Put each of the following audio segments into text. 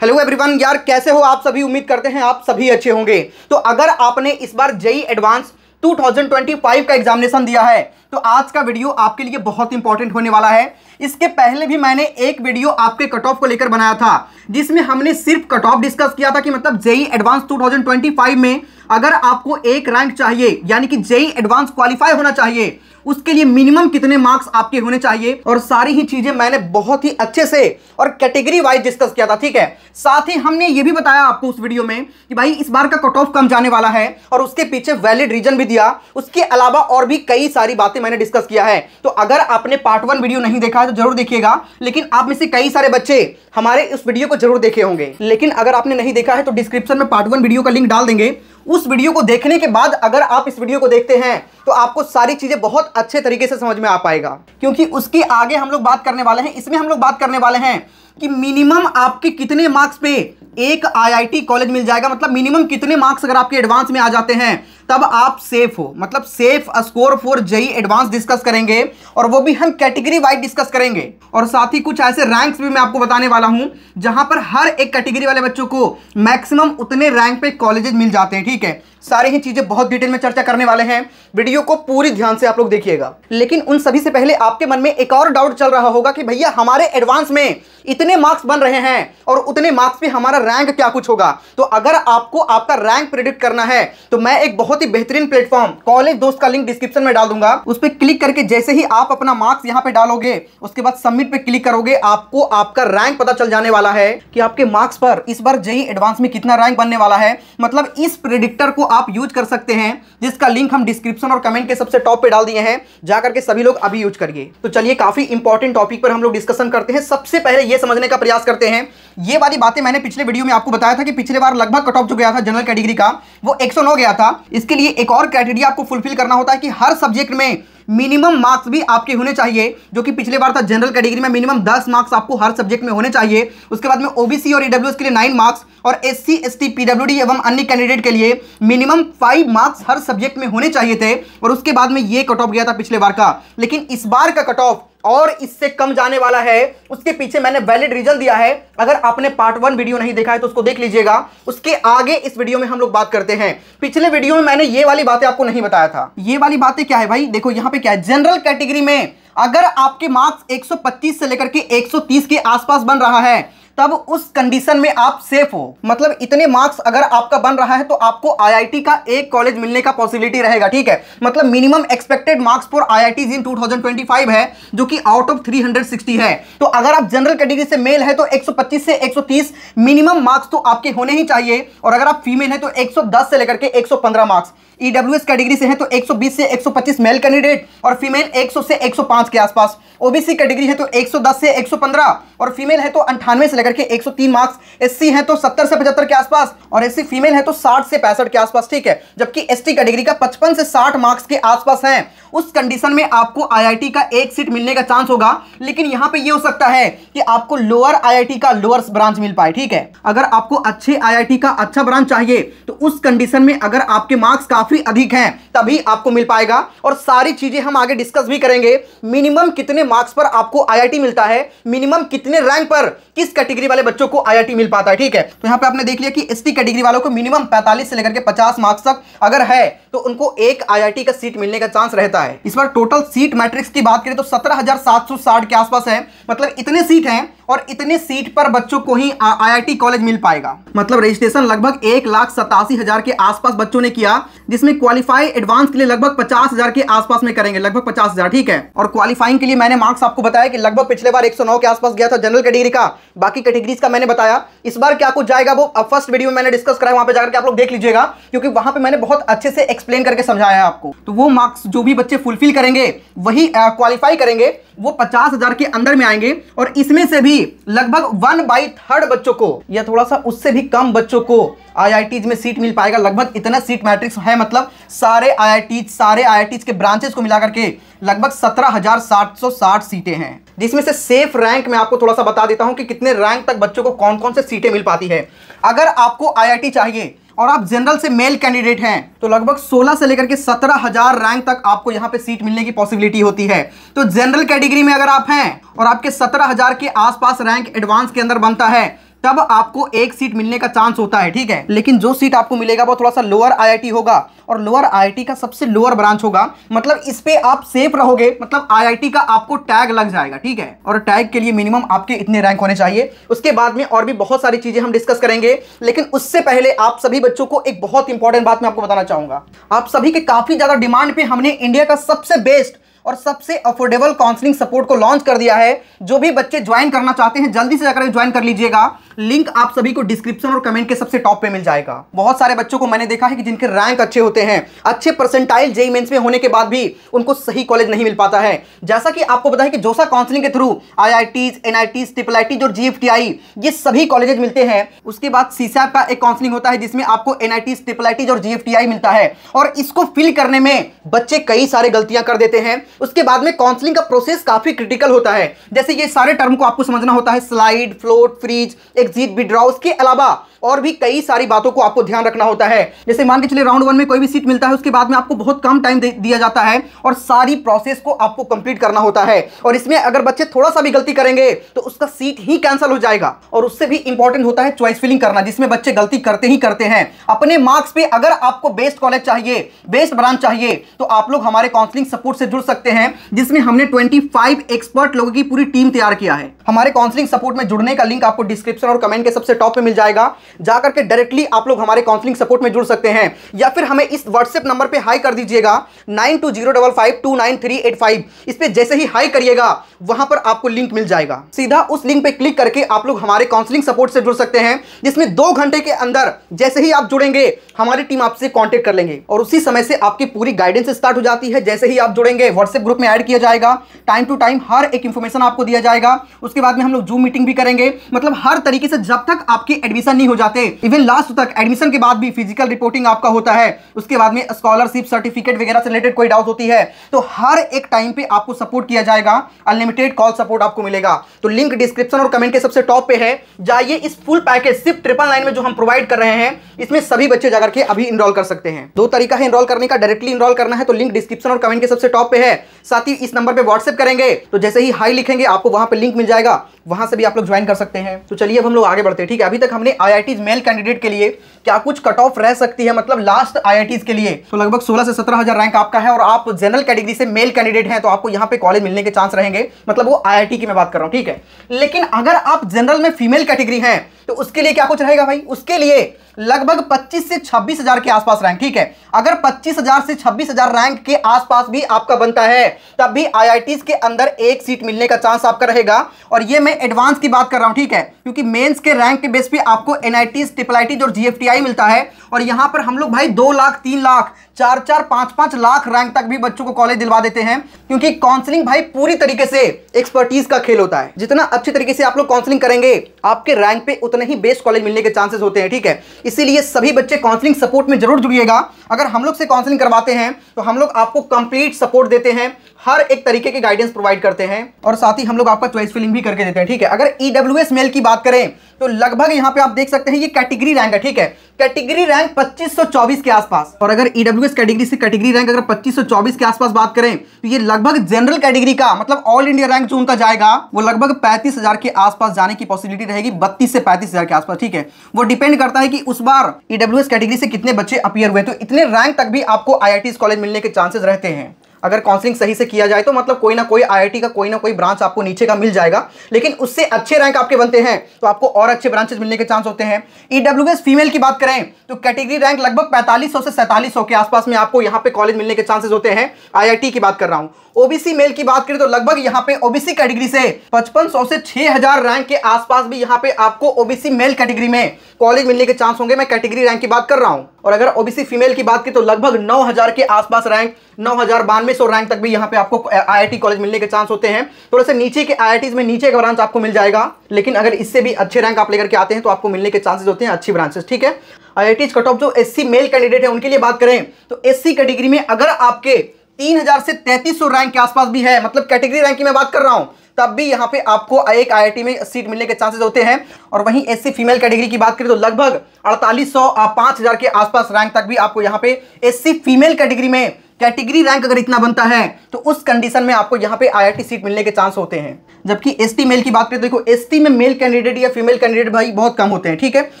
Hello everyone यार, कैसे हो आप सभी। उम्मीद करते हैं आप सभी अच्छे होंगे। तो अगर आपने इस बार जेईई एडवांस 2025 का एग्जामिनेशन दिया है तो आज का वीडियो आपके लिए बहुत इंपॉर्टेंट होने वाला है। इसके पहले भी मैंने एक वीडियो आपके कट ऑफ को लेकर बनाया था जिसमें हमने सिर्फ कट ऑफ डिस्कस किया था कि मतलब जेईई एडवांस 2025 में अगर आपको एक रैंक चाहिए यानी कि जेईई एडवांस क्वालिफाई होना चाहिए उसके लिए मिनिमम कितने मार्क्स आपके होने चाहिए, और सारी ही चीजें मैंने बहुत ही अच्छे से और कैटेगरी वाइज डिस्कस किया था। ठीक है, साथ ही हमने ये भी बताया आपको उस वीडियो में कि भाई इस बार का कट ऑफ कम जाने वाला है और उसके पीछे वैलिड रीजन भी दिया। उसके अलावा और भी कई सारी बातें मैंने डिस्कस किया है। तो अगर आपने पार्ट 1 वीडियो नहीं देखा है तो जरूर देखिएगा, लेकिन आप में से कई सारे बच्चे हमारे इस वीडियो को जरूर देखे होंगे। लेकिन अगर आपने नहीं देखा है तो डिस्क्रिप्शन में पार्ट 1 वीडियो का लिंक डाल देंगे। उस वीडियो को देखने के बाद अगर आप इस वीडियो को देखते हैं तो आपको सारी चीजें बहुत अच्छे तरीके से समझ में आ पाएगा, क्योंकि उसके आगे हम लोग बात करने वाले हैं। इसमें हम लोग बात करने वाले हैं कि मिनिमम आपके कितने मार्क्स पे एक आईआईटी कॉलेज मिल जाएगा, मतलब मिनिमम कितने मार्क्स अगर आपके एडवांस में आ जाते हैं तब आप सेफ हो, मतलब safe score for JEE advance discuss करेंगे, और वो भी हम कैटेगरी वाइज डिस्कस करेंगे। और साथ ही कुछ ऐसे रैंक्स भी मैं आपको बताने वाला हूं जहां पर हर एक कैटेगरी वाले बच्चों को मैक्सिमम उतने रैंक पे कॉलेजेस मिल जाते हैं। ठीक है, सारी ही चीजें बहुत डिटेल में चर्चा करने वाले हैं। वीडियो को पूरी ध्यान से आप लोग देखिएगा। लेकिन उन सभी से पहले आपके मन में एक और डाउट चल रहा होगा कि भैया हमारे एडवांस में इतने मार्क्स बन रहे हैं और उतने मार्क्स पे हमारा रैंक क्या कुछ होगा। तो अगर आपको आपका रैंक प्रेडिक्ट करना है तो मैं एक बहुत ही बेहतरीन प्लेटफॉर्म कॉलेज दोस्त का लिंक डिस्क्रिप्शन में डाल दूंगा। उस पर क्लिक करके जैसे ही आप अपना मार्क्स यहां पे डालोगे उसके बाद सबमिट पे क्लिक करोगे, आपको आपका रैंक पता चल जाने वाला है कि आपके मार्क्स पर इस बार जेईई एडवांस में कितना रैंक बनने वाला है। मतलब इस प्रेडिक्टर को आप यूज कर सकते हैं जिसका लिंक हम डिस्क्रिप्शन और कमेंट के सबसे टॉप पे डाल दिए हैं, जाकर के सभी लोग अभी यूज करिए। तो चलिए काफी इंपॉर्टेंट टॉपिक पर हम लोग डिस्कशन करते हैं। सबसे पहले यह समझने का प्रयास करते हैं, ये वाली बातें मैंने पिछले वीडियो में आपको बताया था कि पिछले बार लगभग कट ऑफ जो गया था जनरल कैटेगरी का वो 109 गया था। इसके लिए एक और क्राइटेरिया आपको फुलफिल करना होता है कि हर सब्जेक्ट में मिनिमम मार्क्स भी आपके होने चाहिए, जो कि पिछले बार था जनरल कैटेगरी में मिनिमम 10 मार्क्स आपको हर सब्जेक्ट में होने चाहिए। उसके बाद में ओबीसी और ईडब्ल्यूएस के लिए 9 मार्क्स और एससी एसटी पीडब्ल्यूडी एवं अन्य कैंडिडेट के लिए मिनिमम 5 मार्क्स हर सब्जेक्ट में होने चाहिए थे। और उसके बाद में ये कट ऑफ गया था पिछले बार का, लेकिन इस बार का कट ऑफ और इससे कम जाने वाला है। उसके पीछे मैंने वैलिड रीजन दिया है। अगर आपने पार्ट 1 वीडियो नहीं देखा है तो उसको देख लीजिएगा। उसके आगे इस वीडियो में हम लोग बात करते हैं। पिछले वीडियो में मैंने ये वाली बातें आपको नहीं बताया था। ये वाली बातें क्या है भाई, देखो यहां पे क्या है। जनरल कैटेगरी में अगर आपके मार्क्स 125 से लेकर के 130 के आसपास बन रहा है तब उस कंडीशन में आप सेफ हो। मतलब इतने मार्क्स अगर आपका बन रहा है तो आपको आईआईटी का एक कॉलेज मिलने का पॉसिबिलिटी रहेगा। ठीक है, मतलब minimum expected marks for IITs in 2025 है जो कि आउट ऑफ 360 है। तो अगर आप जनरल कैटेगरी से मेल है तो 125 से 130 मिनिमम मार्क्स तो आपके होने ही चाहिए, और अगर आप फीमेल है तो 110 से लेकर के 115 मार्क्स। ईडब्ल्यूएस कैटेगरी से है तो 120 से 125 मेल कैंडिडेट और फीमेल 100 से 105 के आसपास। ओबीसी कैटेगरी है तो 110 से 115 और फीमेल है तो 98 से लेकर के 103 मार्क्स। एससी है तो 70 से 75 के आसपास और एससी फीमेल है तो 60 से 65 के आसपास। ठीक है, जबकि एसटी कैटेगरी का 55 से 60 मार्क्स के आसपास है। उस कंडीशन में आपको आईआईटी का एक सीट मिलने का चांस होगा, लेकिन यहां पे ये हो सकता है कि आपको लोअर आईआईटी का लोअर ब्रांच मिल पाए। ठीक है, अगर आपको अच्छे आईआईटी का अच्छा ब्रांच चाहिए तो उस कंडीशन में अगर आपके मार्क्स काफी अधिक हैं तभी आपको मिल पाएगा। और सारी चीजें हम आगे डिस्कस भी करेंगे। मिनिमम कितने मार्क्स पर आपको आईआईटी मिलता है, मिनिमम कितने रैंक पर किस कैटेगरी वाले बच्चों को आईआईटी मिल पाता है। ठीक है, तो यहां पे आपने देख लिया कि एसटी कैटेगरी वालों को मिनिमम 45 से लेकर के 50 मार्क्स तक अगर है तो उनको एक आईआईटी का सीट मिलने का चांस रहता है। इस बार टोटल सीट मैट्रिक्स की बात करें तो 17,760 के आसपास है। मतलब इतने सीट हैं और इतने सीट पर बच्चों को ही आईआईटी कॉलेज मिल पाएगा। मतलब रजिस्ट्रेशन लगभग 1,87,000 के आसपास बच्चों ने किया, जिसमें क्वालिफाई एडवांस के लिए लगभग 50,000 के आसपास में करेंगे, लगभग 50,000। ठीक है, और क्वालिफाइंग के लिए मैंने मार्क्स आपको बताया कि लगभग पिछले बार 109 के आसपास गया था जनरल कैटेगरी का। बाकी कैटेगरीज का मैंने बताया। इस बार क्या कुछ जाएगा वो अब फर्स्ट वीडियो में मैंने डिस्कस करा है, वहां पे जाकर के आप लोग देख लीजिएगा, क्योंकि वहां पे मैंने बहुत अच्छे से एक्सप्लेन करके समझाया है आपको। तो वो मार्क्स जो भी बच्चे फुलफिल करेंगे वही क्वालिफाई करेंगे, वो 50,000 के अंदर में आएंगे। और इसमें से भी लगभग 1/3 बच्चों को या थोड़ा सा उससे भी कम बच्चों को आईआईटीज में सीट मिल पाएगा। लगभग इतना सीट मैट्रिक्स है, मतलब सारे आईआईटीज के ब्रांचेस को मिलाकर के लगभग 17,760 सीटें हैं, जिसमें से सेफ रैंक में आपको थोड़ा सा बता देता हूं कि कितने रैंक तक बच्चों को कौन कौन से सीटें मिल पाती है। अगर आपको आईआईटी चाहिए और आप जनरल से मेल कैंडिडेट हैं तो लगभग 16 से लेकर के 17,000 रैंक तक आपको यहां पे सीट मिलने की पॉसिबिलिटी होती है। तो जनरल कैटेगरी में अगर आप हैं और आपके 17,000 के आसपास रैंक एडवांस के अंदर बनता है तब आपको एक सीट मिलने का चांस होता है, ठीक है। लेकिन जो सीट आपको मिलेगा वो थोड़ा सा लोअर आईआईटी होगा और लोअर आईआईटी का सबसे लोअर ब्रांच होगा, मतलब इस पे आप सेफ रहोगे, मतलब आईआईटी का आपको टैग लग जाएगा, ठीक है। और टैग के लिए मिनिमम आपके इतने रैंक होने चाहिए। उसके बाद में और भी बहुत सारी चीजें हम डिस्कस करेंगे, लेकिन उससे पहले आप सभी बच्चों को एक बहुत इंपॉर्टेंट बात मैं आपको बताना चाहूंगा। आप सभी के काफी ज्यादा डिमांड पे हमने इंडिया का सबसे बेस्ट और सबसे अफोर्डेबल काउंसलिंग सपोर्ट को लॉन्च कर दिया है। जो भी बच्चे ज्वाइन करना चाहते हैं जल्दी से जाकर ज्वाइन कर लीजिएगा। लिंक आप सभी को डिस्क्रिप्शन और कमेंट के सबसे टॉप पे मिल जाएगा। बहुत सारे बच्चों को मैंने देखा है कि जिनके रैंक अच्छे होते हैं, अच्छे परसेंटाइल जेईई मेंस में होने के बाद भी उनको सही कॉलेज नहीं मिल पाता है। जैसा कि आपको पता है कि जोसा काउंसलिंग के through IITs, NITs, triple ITs और जीएफटीआई ये सभी कॉलेजेस मिलते हैं। उसके बाद सीसैप का एक काउंसलिंग होता है जिसमें आपको एनआईटीज, ट्रिपल आईटीज और जीएफटीआई मिलता है, और इसको फिल करने में बच्चे कई सारे गलतियां कर देते हैं। उसके बाद में काउंसलिंग का प्रोसेस काफी क्रिटिकल होता है। जैसे ये सारे टर्म को आपको समझना होता है, slide, float, freeze, exit, withdraw. उसके अलावा और भी कई सारी बातों को आपको ध्यान रखना होता है। जैसे मान के चलिए राउंड 1 में कोई भी सीट मिलता है, उसके बाद में आपको बहुत कम टाइम दिया जाता है और सारी प्रोसेस को आपको कंप्लीट करना होता है। और इसमें अगर बच्चे थोड़ा सा भी गलती करेंगे तो उसका सीट ही कैंसिल हो जाएगा। और उससे भी इंपॉर्टेंट होता है चॉइस फिलिंग करना, जिसमें बच्चे गलती करते ही करते हैं अपने मार्क्स पे। अगर आपको बेस्ट कॉलेज चाहिए, बेस्ट ब्रांच चाहिए, तो आप लोग हमारे काउंसलिंग सपोर्ट से जुड़ सकते हैं, जिसमें हमने 25 एक्सपर्ट लोगों की पूरी टीम तैयार किया है। हमारे काउंसलिंग सपोर्ट में जुड़ने का लिंक आपको डिस्क्रिप्शन और कमेंट के सबसे टॉप पे मिल जाएगा। जाकर के डायरेक्टली आप लोग हमारे काउंसलिंग सपोर्ट में जुड़ सकते हैं, या फिर हमें इस व्हाट्सएप नंबर पे हाई कर दीजिएगा 9205529385। इस पे जैसे ही हाई करिएगा वहां पर आपको लिंक मिल जाएगा। सीधा उस लिंक पे क्लिक करके आप लोग हमारे काउंसलिंग सपोर्ट से जुड़ सकते हैं, जिसमें 2 घंटे के अंदर जैसे ही आप जुड़ेंगे हमारी टीम आपसे कांटेक्ट कर लेंगे और उसी समय से आपकी पूरी गाइडेंस स्टार्ट हो जाती है। जैसे ही आप जुड़ेंगे व्हाट्सएप ग्रुप में ऐड किया जाएगा, टाइम टू टाइम हर एक इंफॉर्मेशन आपको दिया जाएगा। उसके बाद में हम लोग जूम मीटिंग भी करेंगे, मतलब हर तरीके से जब तक आपकी एडमिशन नहीं हो जाते, इवन लास्ट तक एडमिशन के बाद भी फिजिकल रिपोर्टिंग आपका होता है। उसके बाद में स्कॉलरशिप, सर्टिफिकेट वगैरह से रिलेटेड कोई डाउट होती है तो हर एक टाइम पे आपको सपोर्ट किया जाएगा। अनलिमिटेड कॉल सपोर्ट आपको मिलेगा। तो लिंक डिस्क्रिप्शन और कमेंट के सबसे टॉप पे है, जाइए। इस फुल पैकेज सिर्फ 999 में जो हम प्रोवाइड कर रहे हैं, इसमें सभी बच्चे जाकर के अभी इनरोल कर सकते हैं। 2 तरीका है इनरोल करने का, डायरेक्टली इनरोल करना है तो लिंक डिस्क्रिप्शन और कमेंट के सबसे टॉप पे है। साथ ही इस नंबर पे व्हाट्सएप करेंगे तो जैसे ही हाई लिखेंगे आपको वहां पे लिंक मिल जाएगा, वहां से भी आप लोग ज्वाइन कर सकते हैं। तो चलिए अब हम लोग आगे बढ़ते हैं, ठीक है। अभी तक हमने आईआईटीज मेल कैंडिडेट के लिए क्या कुछ कट ऑफ रह सकती है, मतलब लास्ट आईआईटीज के लिए तो लगभग 16 से 17 हजार रैंक आपका है, और आप जनरल कैटेगरी से मेल कैंडिडेट हैं तो आपको यहां पे कॉलेज मिलने के चांस रहेंगे, मतलब वो आईआईटी की मैं बात कर रहा हूं, ठीक है। लेकिन अगर आप जनरल में फीमेल कैटेगरी हैं तो उसके लिए क्या कुछ रहेगा भाई, उसके लिए लगभग 25 से 26 हजार के आसपास रैंक, ठीक है। अगर 25,000 से 26,000 रैंक के आसपास भी आपका बनता है तब भी आईआईटीज के अंदर एक सीट मिलने का चांस आपका रहेगा। और ये मैं एडवांस की बात कर रहा हूं, ठीक है, क्योंकि मेंस के रैंक के बेस पे आपको एनआईटीज, ट्रिपल आईटीज और जीएफटीआई मिलता है, और यहां पर हम लोग भाई 2 लाख, 3 लाख, 4-4, 5-5 लाख रैंक तक भी बच्चों को कॉलेज दिलवा देते हैं, क्योंकि काउंसलिंग भाई पूरी तरीके से एक्सपर्टीज का खेल होता है। जितना अच्छी तरीके से आप लोग काउंसलिंग करेंगे आपके रैंक पे उतने ही बेस्ट कॉलेज मिलने के चांसेस होते हैं, ठीक है। इसीलिए सभी बच्चे काउंसलिंग सपोर्ट में जरूर जुड़िएगा। अगर हम लोग से काउंसलिंग करवाते हैं तो हम लोग आपको कंप्लीट सपोर्ट देते हैं, हर एक तरीके के गाइडेंस प्रोवाइड करते हैं, और साथ ही हम लोग आपका चॉइस फिलिंग भी करके देते हैं, ठीक है। अगर ईडब्ल्यूएस मेल की बात करें तो लगभग यहां पे आप देख सकते हैं ये कैटेगरी रैंक है, ठीक है। कैटेगरी रैंक 2524 के आसपास, और अगर ईडब्ल्यूएस कैटेगरी से कैटेगरी रैंक अगर 2524 के आसपास बात करें तो ये लगभग जनरल कैटेगरी का मतलब ऑल इंडिया रैंक जो उनका जाएगा वो लगभग 35,000 के आसपास जाने की पॉसिबिलिटी रहेगी, 32 से 35,000 के आसपास, ठीक है। वो डिपेंड करता है कि उस बार ईडब्ल्यूएस कैटेगरी से कितने बच्चे अपीयर हुए, तो इतने रैंक तक भी आपको आईआईटीज कॉलेज मिलने के चांसेस रहते हैं। अगर काउंसलिंग सही से किया जाए तो मतलब कोई ना कोई आईआईटी का कोई ना कोई ब्रांच आपको नीचे का मिल जाएगा, लेकिन उससे अच्छे रैंक आपके बनते हैं तो आपको और अच्छे ब्रांचेस मिलने के चांस होते हैं। ईडब्ल्यूएस फीमेल की बात करें तो कैटेगरी रैंक लगभग 4500 से 4700 के आसपास में आपको यहां पे कॉलेज मिलने के चांसेस होते हैं, आईआईटी की बात कर रहा हूं। ओबीसी मेल की बात करें तो लगभग यहां पे ओबीसी कैटेगरी से 5500 से 6000 रैंक के आसपास भी यहां पे आपको ओबीसी मेल कैटेगरी में कॉलेज मिलने के चांस होंगे, मैं कैटेगरी रैंक की बात कर रहा हूं। और अगर ओबीसी फीमेल की बात करें तो लगभग 9000 के आसपास रैंक, 9200 रैंक तक भी यहां पे आपको आईआईटी कॉलेज मिलने के चांस होते हैं। थोड़े से नीचे के आईआईटीज में नीचे का ब्रांच आपको मिल जाएगा, लेकिन अगर इससे भी अच्छे रैंक आप लेकर के आते हैं तो आपको मिलने के चांसेस होते हैं अच्छी ब्रांचेस, ठीक है। आईआईटीज कट ऑफ जो एससी मेल कैंडिडेट है उनके लिए बात करें तो एससी कैटेगरी में अगर आपके 3000 से 3300 रैंक के आसपास भी है, मतलब कैटेगरी रैंक की मैं बात कर रहा हूं, तब भी यहां पे आपको एक आईआईटी में सीट मिलने के चांसेस होते हैं। और वहीं एससी फीमेल कैटेगरी की बात करें तो लगभग 4800 5000 के आसपास रैंक तक भी आपको यहां पे एससी फीमेल कैटेगरी में कैटेगरी रैंक अगर इतना बनता है तो उस कंडीशन में आपको यहाँ पे IIT सीट मिलने के चांस होते हैं। जबकि ST मेल की बात करें तो देखो ST में मेल कैंडिडेट या फीमेल कैंडिडेट भाई बहुत कम होते हैं, ठीक है।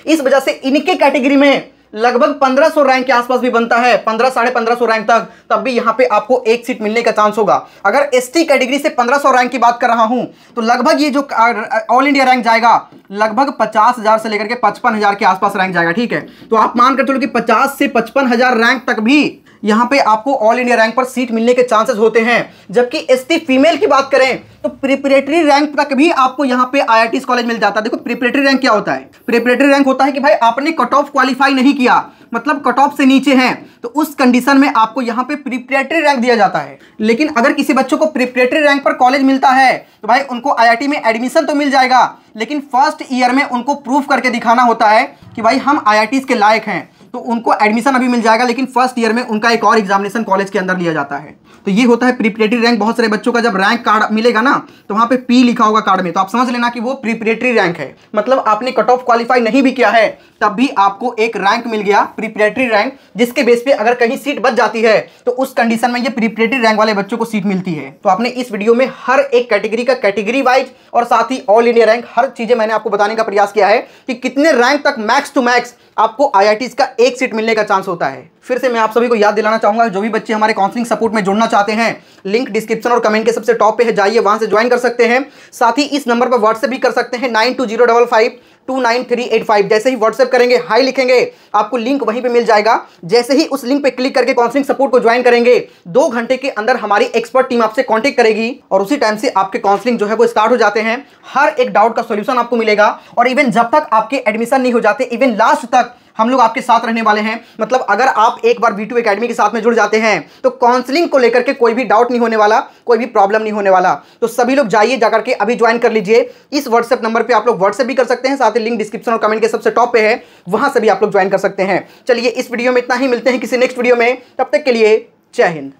इस वजह से इनके कैटेगरी में लगभग 1500 रैंक के आसपास भी बनता है, 1500-1550 रैंक तक, तब भी यहाँ पे आपको एक सीट मिलने का चांस होगा। अगर ST कैटेगरी से 1500 रैंक की बात कर रहा हूं तो लगभग ये जो ऑल इंडिया रैंक जाएगा लगभग 50,000 से लेकर के 55,000 के आसपास रैंक जाएगा, ठीक है। तो आप मान कर चलो कि 50 से 55,000 रैंक तक भी यहाँ पे आपको ऑल इंडिया रैंक पर सीट मिलने के चांसेस होते हैं। जबकि ST फीमेल की बात करें तो प्रिपरेटरी रैंक तक भी आपको यहाँ पे IIT कॉलेज मिल जाता है। देखो प्रिपरेटरी रैंक क्या होता है? प्रिपरेटरी रैंक होता है कि भाई आपने कट ऑफ क्वालिफाई नहीं किया, मतलब कट ऑफ से नीचे हैं, तो उस कंडीशन में आपको यहाँ पे प्रिपरेटरी रैंक दिया जाता है। लेकिन अगर किसी बच्चों को प्रिपरेटरी रैंक पर कॉलेज मिलता है तो भाई उनको IIT में एडमिशन तो मिल जाएगा, लेकिन फर्स्ट ईयर में उनको प्रूफ करके दिखाना होता है कि भाई हम IIT के लायक हैं, तो उनको एडमिशन अभी मिल जाएगा, लेकिन फर्स्ट ईयर में उनका एक और एग्जामिनेशन कॉलेज के अंदर लिया जाता है। तो ये होता है प्रिपरेटरी रैंक। बहुत सारे बच्चों का जब रैंक कार्ड मिलेगा ना तो वहां पे P लिखा होगा कार्ड में, तो आप समझ लेना कि वो प्रिपरेटरी रैंक है, मतलब आपने कट ऑफ क्वालिफाई नहीं भी किया है तब भी आपको एक रैंक मिल गया, प्रिपरेटरी रैंक, जिसके बेस पे अगर कहीं सीट बच जाती है तो उस कंडीशन में ये प्रिपरेटरी रैंक वाले बच्चों को सीट मिलती है। तो आपने इस वीडियो में हर एक कैटेगरी का कैटेगरी वाइज और साथ ही ऑल इंडिया रैंक हर चीजें मैंने आपको बताने का प्रयास किया है कि कितने रैंक तक मैक्स टू मैक्स आपको IIT का एक सीट मिलने का चांस होता है। फिर से मैं आप सभी को याद दिलाना चाहूंगा, जो भी बच्चे हमारे काउंसलिंग सपोर्ट में जुड़ना चाहते हैं, लिंक डिस्क्रिप्शन और कमेंट के सबसे टॉप पे है, जाइए वहां से ज्वाइन कर सकते हैं। साथ ही इस नंबर पर व्हाट्सएप भी कर सकते हैं 9205529385। जैसे ही व्हाट्सएप करेंगे, हाई लिखेंगे, आपको लिंक वहीं पे मिल जाएगा। जैसे ही उस लिंक पे क्लिक करके काउंसलिंग सपोर्ट को ज्वाइन करेंगे, 2 घंटे के अंदर हमारी एक्सपर्ट टीम आपसे कांटेक्ट करेगी और उसी टाइम से आपके काउंसलिंग जो है वो स्टार्ट हो जाते हैं। हर एक डाउट का सॉल्यूशन आपको मिलेगा और इवन जब तक आपके एडमिशन नहीं हो जाते, इवन लास्ट तक हम लोग आपके साथ रहने वाले हैं। मतलब अगर आप एक बार V2 एकेडमी के साथ में जुड़ जाते हैं तो काउंसलिंग को लेकर के कोई भी डाउट नहीं होने वाला, कोई भी प्रॉब्लम नहीं होने वाला। तो सभी लोग जाइए जाकर के अभी ज्वाइन कर लीजिए। इस व्हाट्सएप नंबर पे आप लोग व्हाट्सएप भी कर सकते हैं, साथ ही लिंक डिस्क्रिप्शन और कमेंट के सबसे टॉप पे है, वहां से भी आप लोग ज्वाइन कर सकते हैं। चलिए इस वीडियो में इतना ही, मिलते हैं किसी नेक्स्ट वीडियो में, तब तक के लिए जय हिंद।